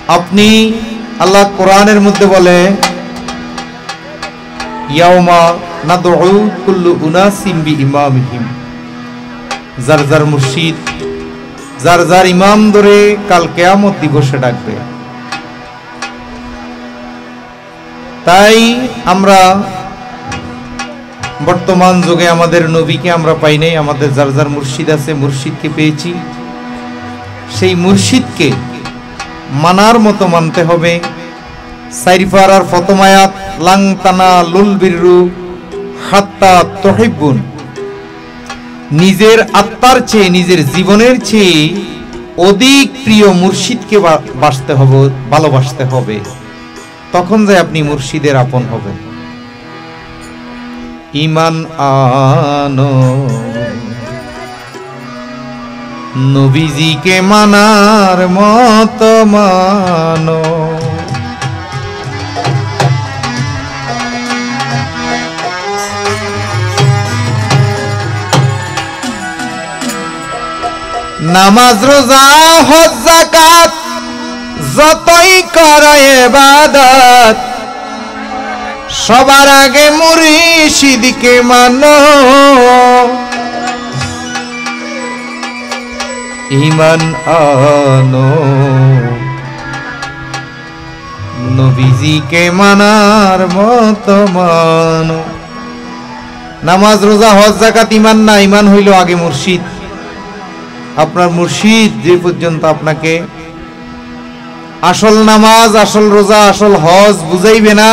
আপনি আল্লাহ কোরআনের মধ্যে বলে ইয়াউমা নাদউ কুল্লু উনাসিম বিইমামিহিম, যার যার মুর্শিদ যার যার ইমাম ধরে কাল কিয়ামত দিবসে ডাকবে। তাই আমরা বর্তমান যুগে আমাদের নবীকে আমরা পাই নাই, আমাদের যার যার মুর্শিদ আছে মুর্শিদকে পেয়েছি। সেই মুর্শিদকে মানার মতো মানতে হবে। সাইরিফারার প্রথম আয়াত লাং তানালুল বিররু হাত্তা তুহিব্বুন, নিজের আত্মার চেয়ে নিজের জীবনের চেয়ে অধিক প্রিয় মুর্শিদকে বাসতে হবে, ভালোবাসতে হবে, তখন যে আপনি মুর্শিদের আপন হবেন। ঈমান আনো নবীজিকে মানার মতো মানো। নামাজ রোজা হজ যাকাত যতই করো ইবাদত, সবার আগে মুর্শিদকে মানো। ঈমান আনো নবীজিকে মানার মতো মানো। নামাজ রোজা হজ যাকাত ঈমান না, ঈমান হইল আগে মুর্শিদ। আপনার মুর্শিদ যে পর্যন্ত আপনাকে আসল নামাজ আসল রোজা আসল হজ বুঝাইবে না,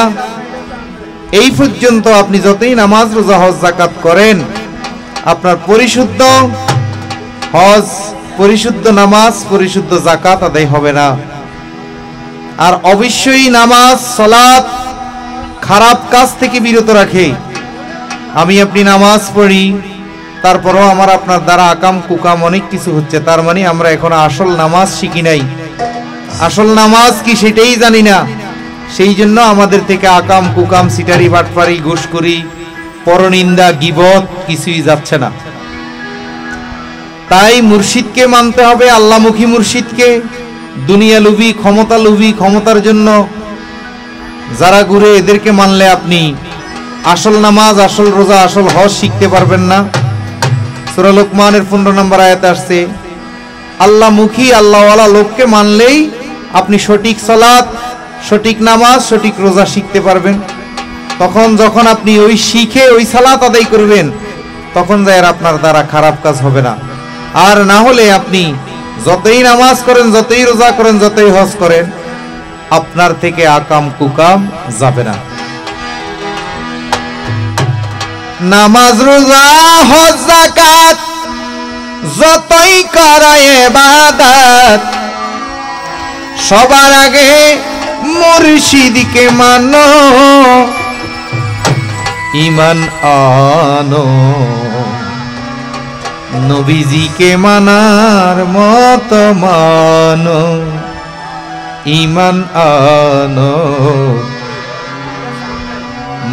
এই পর্যন্ত আপনি যতই নামাজ রোজা হজ যাকাত করেন, আপনার পরিশুদ্ধ হজ পরিশুদ্ধ নামাজ পরিশুদ্ধ যাকাত আদায় হবে না। আর অবশ্যই নামাজ সালাত খারাপ কাজ থেকে বিরত রাখে। আমি আপনি নামাজ পড়ি, তারপরেও আমার আপনার দ্বারা আকাম কুকাম অনেক কিছু হচ্ছে, তার মানে আমরা এখন আসল নামাজ শিখি নাই। আসল নামাজ কি সেটাই জানি না। সেই জন্য আমাদের থেকে আকাম কুকাম সিটারি বাটপারি ঘুষখোরি পরনিন্দা গীবত কিছুই যাচ্ছে না। তাই মুর্শিদকে মানতে হবে, আল্লাহমুখী মুর্শিদকে। দুনিয়া লুবি ক্ষমতা লুবি ক্ষমতার জন্য যারা ঘুরে, এদেরকে মানলে আপনি আসল নামাজ আসল রোজা আসল হজ শিখতে পারবেন না। সূরা লোকমানের 15 নম্বর আয়াতে আসছে, আল্লাহমুখী আল্লাহওয়ালা লোককে মানলেই আপনি সঠিক সালাত সঠিক নামাজ সঠিক রোজা শিখতে পারবেন। তখন যখন আপনি ওই শিখে ওই সালাত আদায় করবেন, তখন যায় আপনার দ্বারা খারাপ কাজ হবে না। আর না হলে আপনি যতই নামাজ করেন যতই রোজা করেন যতই হজ করেন, আপনার থেকে আকাম কুকাম যাবে না। নামাজ রোজা হজ যাকাত যতই করো ইবাদত, সবার আগে মুর্শিদকে মানো। ঈমান আনো নবীজিকে মানার মতো মানো। ঈমান আনো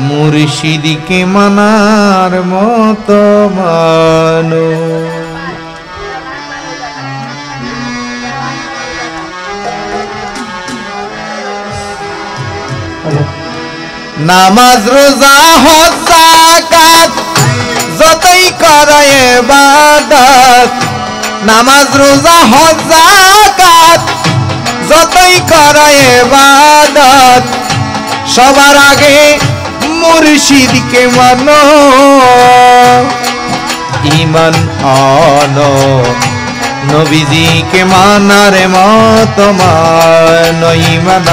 মুর্শিদকে মানার মতো মানো। নামাজ রোজা হজ যাকাত যতই করো ইবাদত, নামাজ রোজা হজ যাকাত যতই করো ইবাদত, সবার আগে মুর্শিদকে মানো। ঈমান আনো নবীজিকে মানার মতো মানো। ঈমান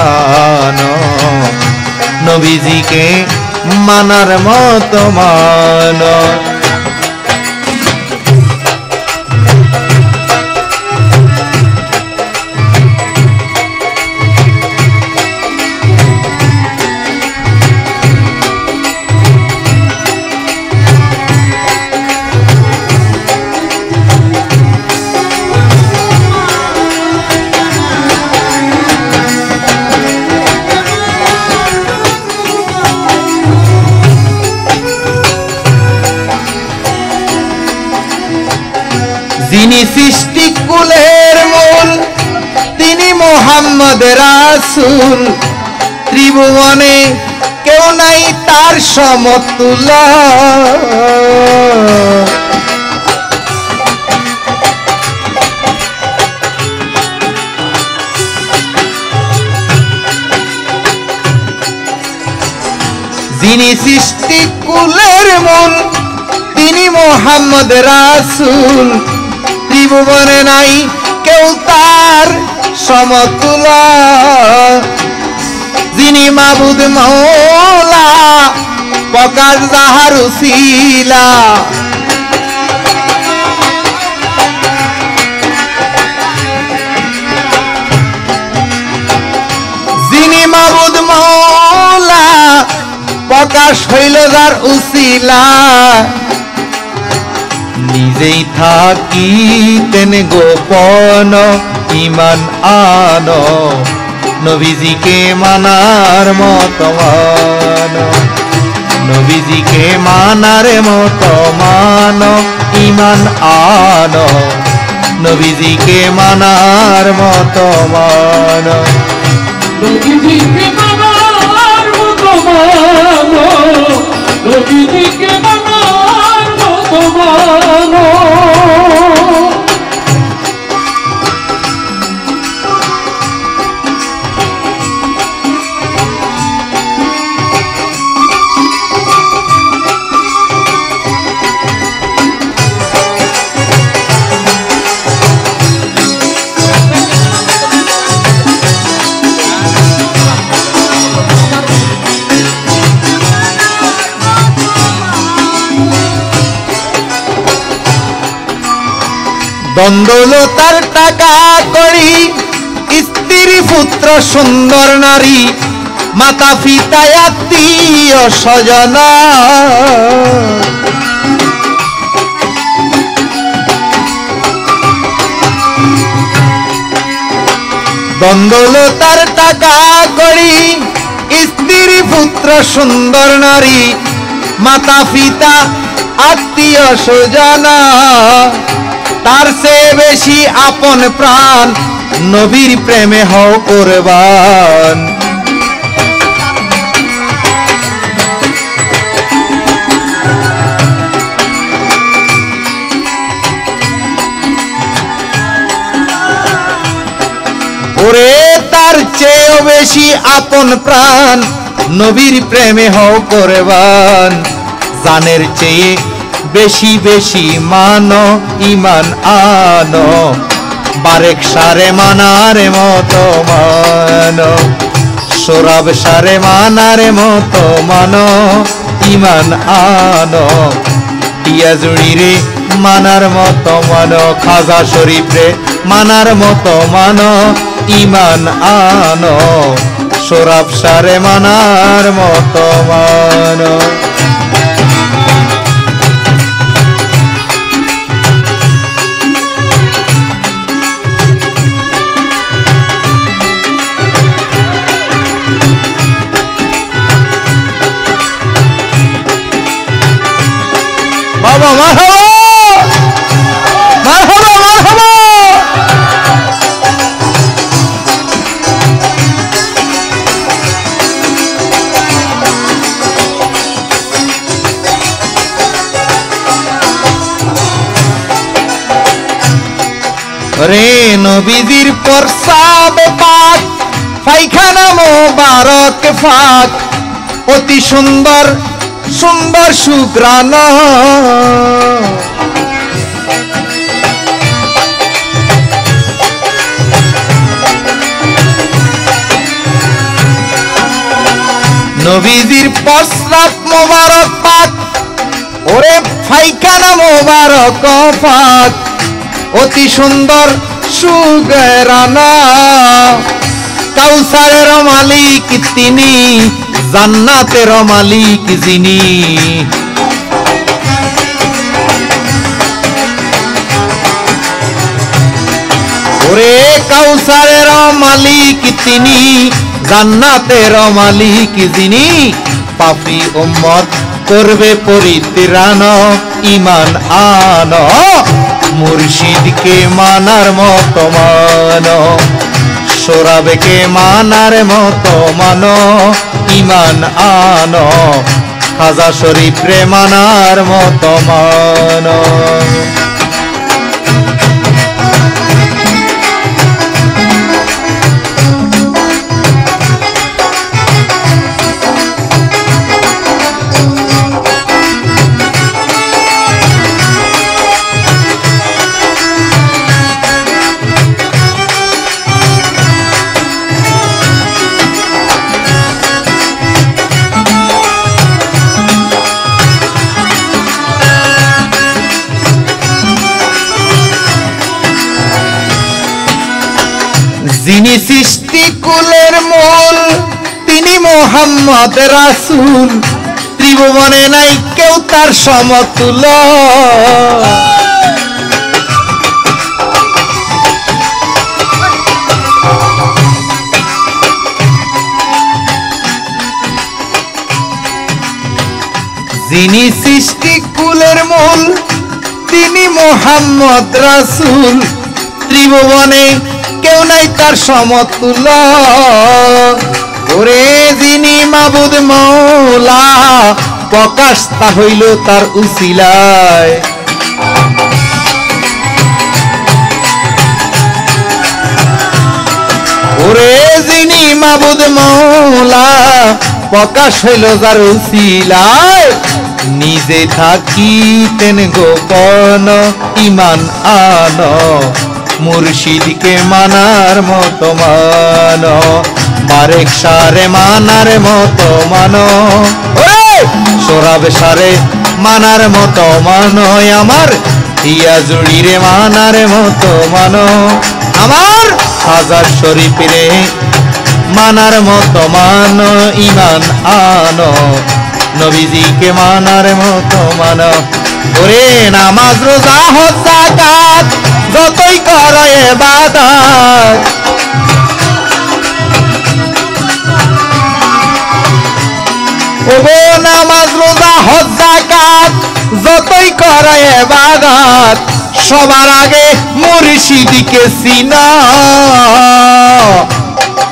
আনো নবীজিকে মানার মতো মানো। মোহাম্মদ রাসূল ত্রিভুবনে কেউ নাই তার সমতুল্য যিনি সৃষ্টি কুলের মূল তিনি মোহাম্মদ রাসূল ত্রিভুবনে নাই কেউ তার সমতুল্য যিনি মাবুদ মওলা প্রকাশ যাহার উসিলা যিনি মাবুদ মওলা প্রকাশ হইল যার উসিলা নিজেই থাকিতেন গোপন ঈমান আনো নবীজিকে মানার মতো মানো নবীজিকে মানার মতো মানো ঈমান আনো নবীজিকে মানার মতো মানো নবীজিকে মানার মতো মানো নবীজিকে মানার মতো মানো দ্বন্দ্বলতার টাকা করি স্ত্রী পুত্র সুন্দর নারী মাতা পিতা আত্মীয় স্বজন দ্বন্দ্বলতার টাকা করি স্ত্রী পুত্র সুন্দর নারী মাতা পিতা আত্মীয় স্বজন তার চেয়ে বেশি আপন প্রাণ নবীর প্রেমে হও কুরবান ওরে তার চেয়েও বেশি আপন প্রাণ নবীর প্রেমে হও কুরবান জানের চেয়ে বেশি বেশি মানো ঈমান আনো বারেক সারে মানার মতো মানো সোরাব সারে মানার মতো মানো ঈমান আনো টিয়াজুড়ি রে মানার মতো মানো খাজা শরীফ রে মানার মতো মানো ঈমান আনো সোরাব সারে মানার মতো মানো বাবা মারহাবা মারহাবা মারহাবা রে নবীজির প্রসাব পাক পায়খানা মোবারক ফাক অতি সুন্দর সুন্দর সুগ্রাণ নবীজির প্রস্রাব মোবারক পাক ওরে পায়খানা মোবারক পাক অতি সুন্দর সুগ্রাণ কাউসারের মালিক তিনি জান্নাতের মালিক যিনি ওরে কাউসারের মালিক তিনি জান্নাতের মালিক যিনি পাপী উম্মত করবে পরিত্রাণ ঈমান আনো মুর্শিদকে মানার মতো মানো সোরাবকে মানার মতো মানো ইমান আনো খাজা শরীফ রে মানার মতো মানো যিনি সৃষ্টি কুলের মূল তিনি মোহাম্মদ রাসূল ত্রিভুবনে নাই কেউ তার সমতুল্য যিনি সৃষ্টি কুলের মূল তিনি মোহাম্মদ রাসূল ত্রিভুবনে কেউ নাই তার সমতুল্য ওরে যিনি মাবুদ মওলা প্রকাশ তা হইল তার উসিলায় ওরে যিনি মাবুদ মওলা প্রকাশ হইল যার উসিলায় নিজে থাকিতেন গোপন ইমান আনো মুর্শিদকে মানার মতো মানো বারেক সারে মানার মতো মানো সোরাব সারে মানার মতো মানো আমার ইয়া জুড়িরে মানার মতো মানো আমার হাজার শরীফে মানার মতো মানো ইমান আনো নবীজিকে মানার মতো মানো ওরে নামাজ রোজা হজ যাকাত যতই করো ইবাদত ওগো নামাজ রোজা হজ যাকাত যতই করো ইবাদত সবার আগে মুর্শিদকে চিনো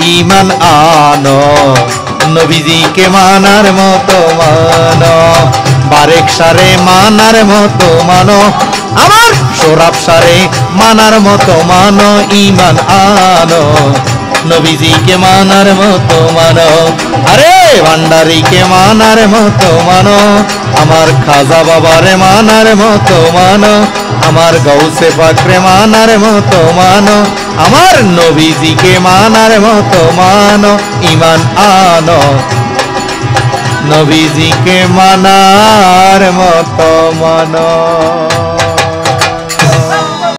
ঈমান আনো নবীজিকে মানার মতো মানো বারেক সারে মানার মতো মানো আমার সোরাব সারে মানার মতো মানো ঈমান আনো নবীজিকে মানার মতো মানো আরে ভান্ডারীকে মানার মতো মানো আমার খাজা বাবারে মানার মতো মানো আমার গৌসে পাকরে মানার মতো মানো আমার নবীজিকে মানার মতো মানো ঈমান আনো নবীজিকে মানার মতো মানো